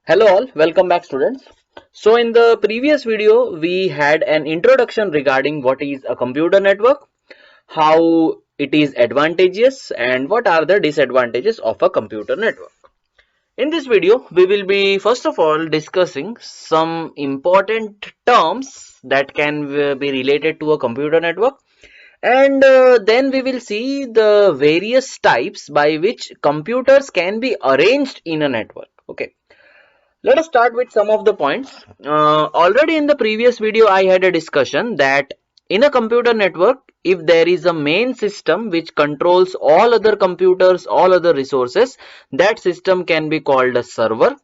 Hello all, welcome back students. So in the previous video, we had an introduction regarding what is a computer network, how it is advantageous and what are the disadvantages of a computer network. In this video, we will be first of all discussing some important terms that can be related to a computer network, and then we will see the various types by which computers can be arranged in a network. Okay. Let us start with some of the points. Already in the previous video, I had a discussion that in a computer network, if there is a main system which controls all other computers, all other resources, that system can be called a server.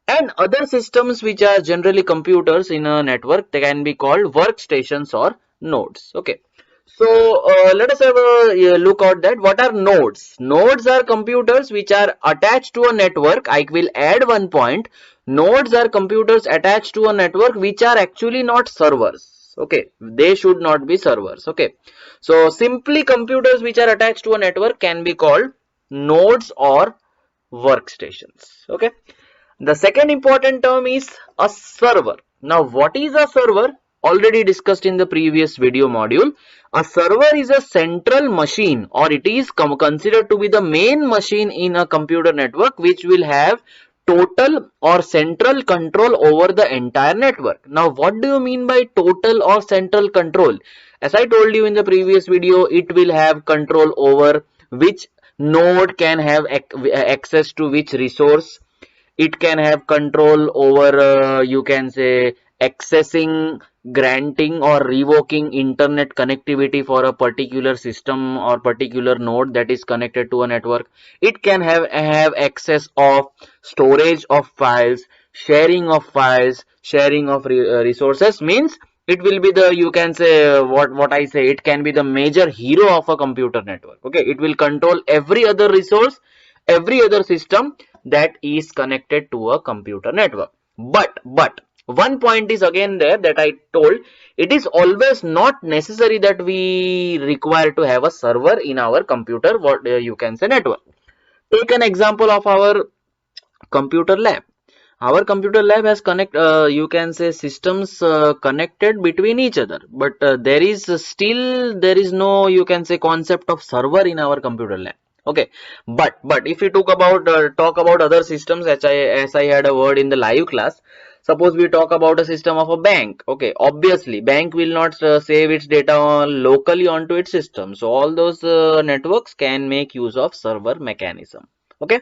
And other systems which are generally computers in a network, they can be called workstations or nodes. Okay. So let us have a look at that. What are nodes? Nodes are computers which are attached to a network. I will add one point. Nodes are computers attached to a network which are actually not servers. Okay, they should not be servers. Okay, so simply computers which are attached to a network can be called nodes or workstations. Okay. The second important term is a server. Now, what is a server? Already discussed in the previous video module. A server is a central machine, or it is considered to be the main machine in a computer network which will have total or central control over the entire network. Now, what do you mean by total or central control? As I told you in the previous video, it will have control over which node can have access to which resource. It can have control over you can say accessing, granting or revoking internet connectivity for a particular system or particular node that is connected to a network. It can have access of storage of files, sharing of resources. Means it will be the, you can say, what I say, it can be the major hero of a computer network. Okay, it will control every other resource, every other system that is connected to a computer network. But one point is again there that I told, it is always not necessary that we require to have a server in our computer, what you can say, network. Take an example of our computer lab. Our computer lab has you can say systems connected between each other, but there is no, you can say, concept of server in our computer lab. Okay, but if we talk about other systems, as I had a word in the live class. Suppose we talk about a system of a bank. Okay, obviously bank will not save its data locally onto its system, so all those networks can make use of server mechanism. Okay.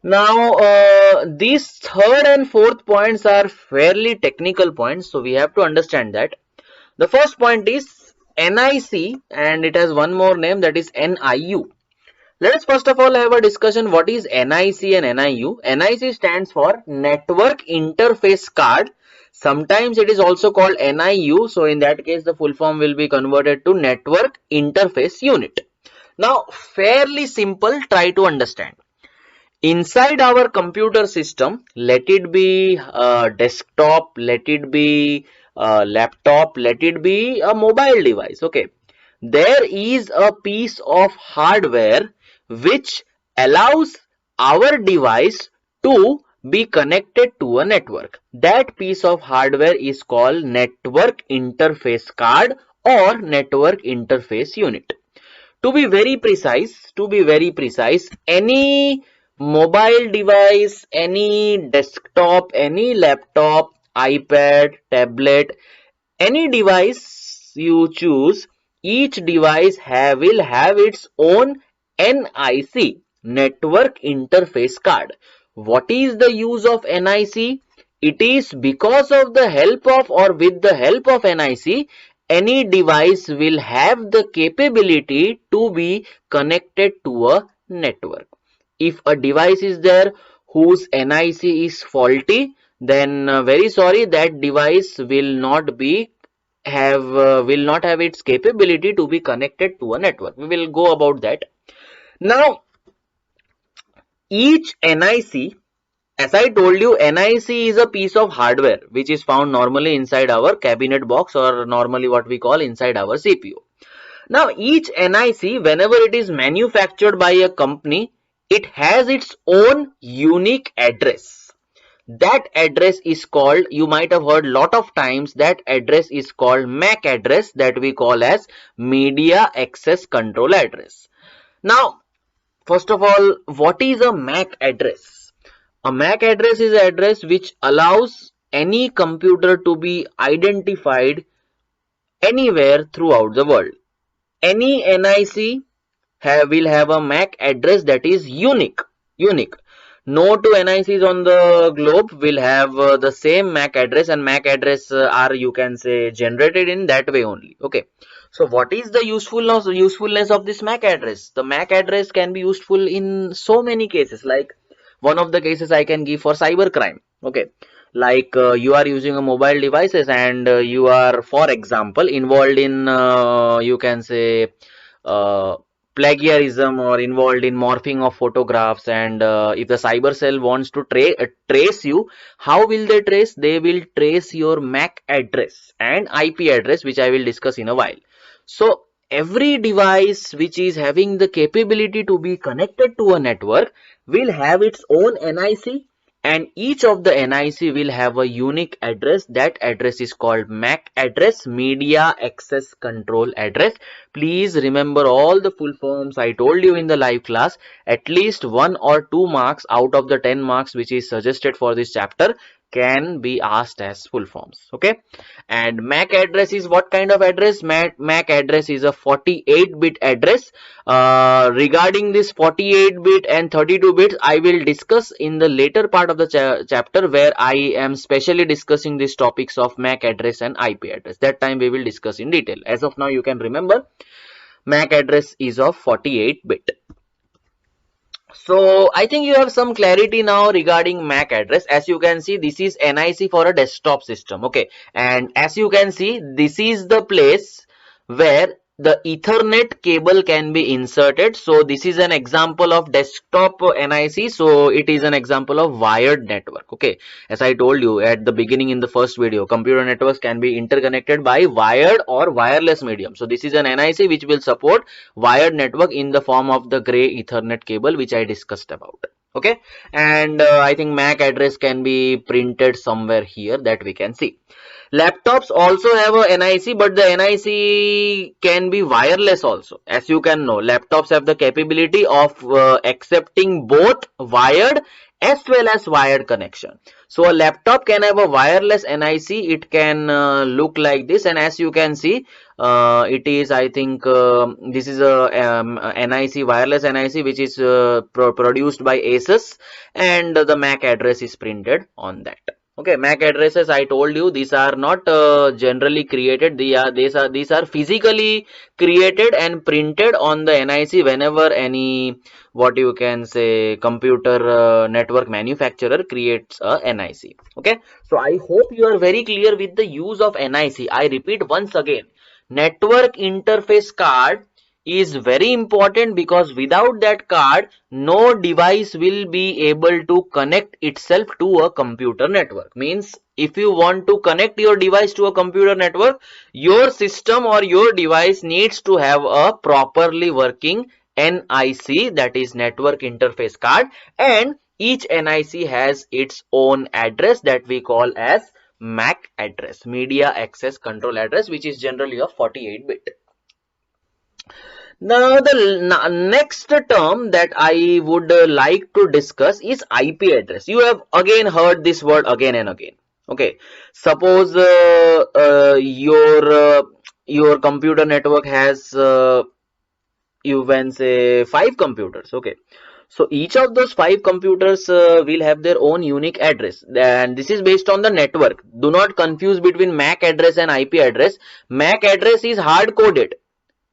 Now, these third and fourth points are fairly technical points, so we have to understand that. The first point is NIC, and it has one more name, that is NIU. Let us first of all have a discussion what is NIC and NIU. NIC stands for Network Interface Card. Sometimes it is also called NIU, so in that case the full form will be converted to Network Interface Unit. Now, fairly simple, try to understand. Inside our computer system, let it be a desktop, let it be a laptop, let it be a mobile device. Okay, there is a piece of hardware which allows our device to be connected to a network. That piece of hardware is called network interface card or network interface unit. To be very precise, any mobile device, any desktop, any laptop, iPad, tablet, any device you choose, each device will have its own NIC, Network Interface Card. What is the use of NIC? It is because of the help of, or with the help of NIC, any device will have the capability to be connected to a network. If a device is there whose NIC is faulty, then very sorry, that device will not have its capability to be connected to a network. We will go about that. Now, each NIC, as I told you, NIC is a piece of hardware which is found normally inside our cabinet box, or normally what we call inside our CPU. Now, each NIC, whenever it is manufactured by a company, it has its own unique address. that address is called, you might have heard lot of times, that address is called MAC address, that we call as media access control address. Now, first of all, what is a MAC address? A MAC address is an address which allows any computer to be identified anywhere throughout the world. Any NIC will have a MAC address that is unique. No two NICs on the globe will have the same MAC address, and MAC address are, you can say, generated in that way only. Okay. So what is the usefulness of this MAC address? The MAC address can be useful in so many cases. Like one of the cases I can give for cyber crime. Okay. Like you are using a mobile devices, and you are, for example, involved in you can say uh, plagiarism, or involved in morphing of photographs, and if the cyber cell wants to trace you, how will they trace? They will trace your MAC address and IP address, which I will discuss in a while. So every device which is having the capability to be connected to a network will have its own NIC, and each of the NIC will have a unique address. That address is called MAC address, media access control address. Please remember all the full forms I told you in the live class. At least 1 or 2 marks out of the 10 marks which is suggested for this chapter can be asked as full forms. Okay. And MAC address is what kind of address? MAC address is a 48-bit address. Regarding this 48-bit and 32-bit, I will discuss in the later part of the chapter, where I am specially discussing these topics of MAC address and IP address. That time we will discuss in detail. As of now, you can remember MAC address is of 48-bit. So I think you have some clarity now regarding MAC address. As you can see, this is NIC for a desktop system. Okay. And as you can see, this is the place where the Ethernet cable can be inserted. So this is an example of desktop NIC. So it is an example of wired network. Okay. As I told you at the beginning in the first video, computer networks can be interconnected by wired or wireless medium. So this is an NIC which will support wired network in the form of the gray Ethernet cable, which I discussed about. Okay. And I think MAC address can be printed somewhere here, that we can see. Laptops also have a NIC, but the NIC can be wireless also. As you can know, laptops have the capability of accepting both wired as well as wired connection. So a laptop can have a wireless NIC. It can look like this, and as you can see, it is, I think this is a NIC, wireless NIC, which is produced by Asus, and the MAC address is printed on that. Okay, MAC addresses, I told you, these are not generally created. These are physically created and printed on the NIC whenever any, what you can say, computer network manufacturer creates a NIC. Okay, so I hope you are very clear with the use of NIC. I repeat once again, network interface card is very important, because without that card, no device will be able to connect itself to a computer network. Means if you want to connect your device to a computer network, your system or your device needs to have a properly working NIC, that is network interface card, and each NIC has its own address that we call as MAC address, media access control address, which is generally a 48-bit. Now the next term that I would like to discuss is IP address. You have again heard this word again and again. Okay, suppose your computer network has you can say 5 computers. Okay, so each of those 5 computers will have their own unique address, and this is based on the network. Do not confuse between MAC address and IP address. MAC address is hard coded.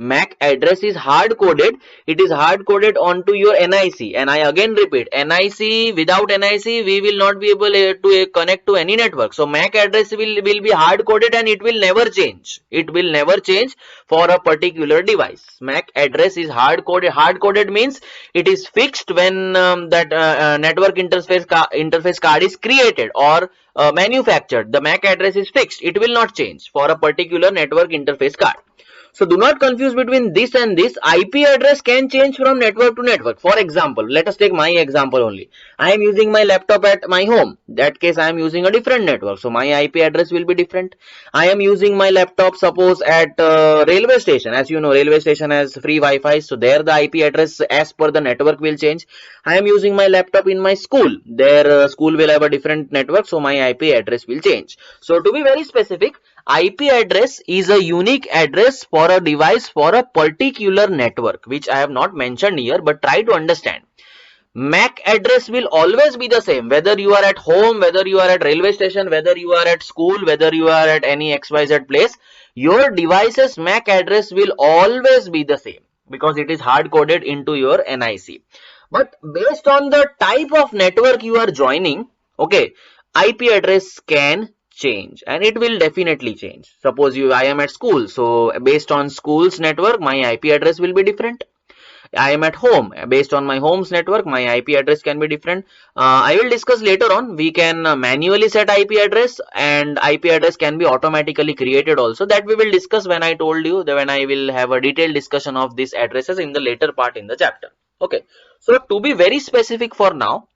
MAC address is hard coded. It is hard coded onto your NIC, and I again repeat, NIC, without NIC we will not be able to connect to any network. So MAC address will be hard coded, and it will never change. It will never change for a particular device. MAC address is hard coded. Hard coded means it is fixed when that network interface card is created or manufactured. The MAC address is fixed. It will not change for a particular network interface card. So do not confuse between this and this. IP address can change from network to network. For example, let us take my example only. I am using my laptop at my home. That case I am using a different network. So my IP address will be different. I am using my laptop suppose at railway station. As you know, railway station has free Wi-Fi. So there the IP address as per the network will change. I am using my laptop in my school. Their school will have a different network. So my IP address will change. So to be very specific, IP address is a unique address for a device for a particular network, which I have not mentioned here, but try to understand. MAC address will always be the same, whether you are at home, whether you are at railway station, whether you are at school, whether you are at any XYZ place, your device's MAC address will always be the same because it is hard coded into your NIC. But based on the type of network you are joining, okay, IP address can change, and it will definitely change. Suppose I am at school, so based on school's network, my IP address will be different. I am at home, based on my home's network, my IP address can be different. I will discuss later on. We can manually set IP address, and IP address can be automatically created also. That we will discuss when I told you that when I will have a detailed discussion of these addresses in the later part in the chapter. Okay, so to be very specific for now,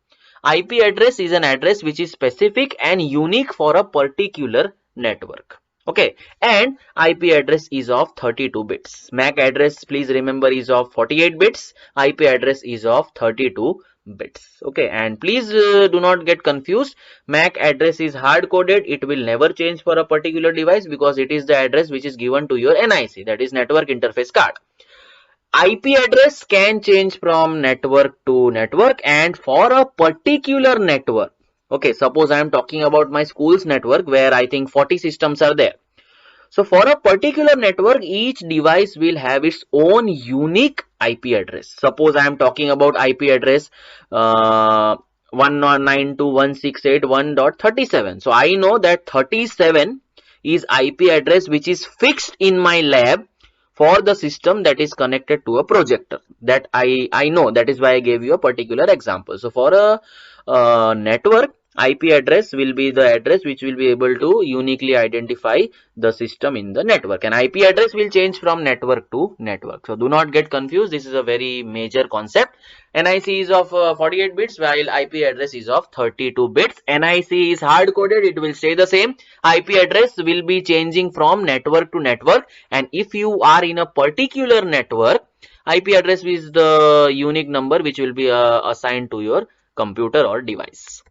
IP address is an address which is specific and unique for a particular network. Okay, and IP address is of 32 bits. MAC address, please remember, is of 48 bits. IP address is of 32 bits. Okay, and please do not get confused. MAC address is hard coded. It will never change for a particular device because it is the address which is given to your NIC, that is network interface card. IP address can change from network to network, and for a particular network, okay, suppose I am talking about my school's network where I think 40 systems are there. So for a particular network, each device will have its own unique IP address. Suppose I am talking about IP address 192.168.1.37. So I know that 37 is IP address which is fixed in my lab for the system that is connected to a projector. That I know, that is why I gave you a particular example. So for a network, IP address will be the address which will be able to uniquely identify the system in the network, and IP address will change from network to network. So do not get confused. This is a very major concept. NIC is of 48 bits while IP address is of 32 bits. NIC is hard coded. It will stay the same. IP address will be changing from network to network, and if you are in a particular network, IP address is the unique number which will be assigned to your computer or device.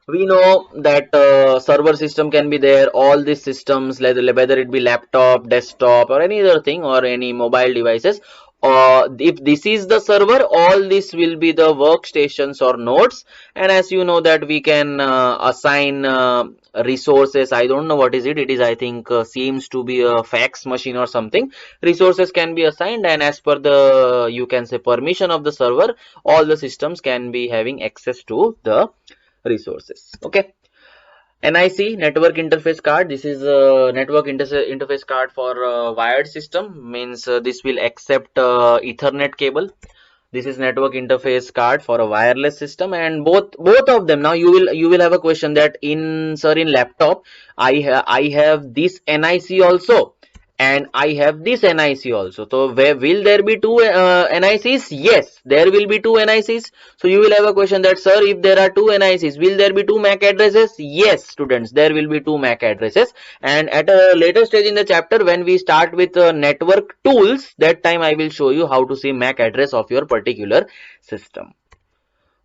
We know that server system can be there. All these systems, whether it be laptop, desktop, or any other thing, or any mobile devices, if this is the server, all this will be the workstations or nodes. And as you know that we can assign resources. I don't know what is it. It is, I think, seems to be a fax machine or something. Resources can be assigned, and as per the, you can say, permission of the server, all the systems can be having access to the resources. Okay, NIC, network interface card. This is a network interface card for wired system, means this will accept Ethernet cable. This is network interface card for a wireless system, and both of them. Now you will have a question that in laptop I have this NIC also, and I have this NIC also. So where will there be two NICs? Yes, there will be two NICs. So you will have a question that, sir, if there are two NICs, will there be two MAC addresses? Yes, students, there will be two MAC addresses. And at a later stage in the chapter, when we start with network tools, that time I will show you how to see MAC address of your particular system.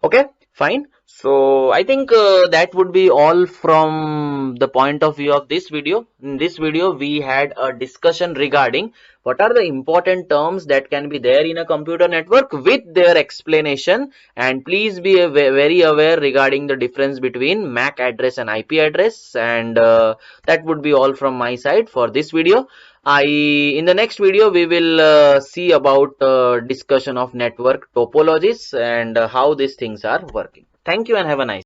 Okay, fine. So I think that would be all from the point of view of this video. In this video, we had a discussion regarding what are the important terms that can be there in a computer network with their explanation. And please be very aware regarding the difference between MAC address and IP address. And that would be all from my side for this video. In the next video, we will see about discussion of network topologies and how these things are working. Thank you and have a nice day.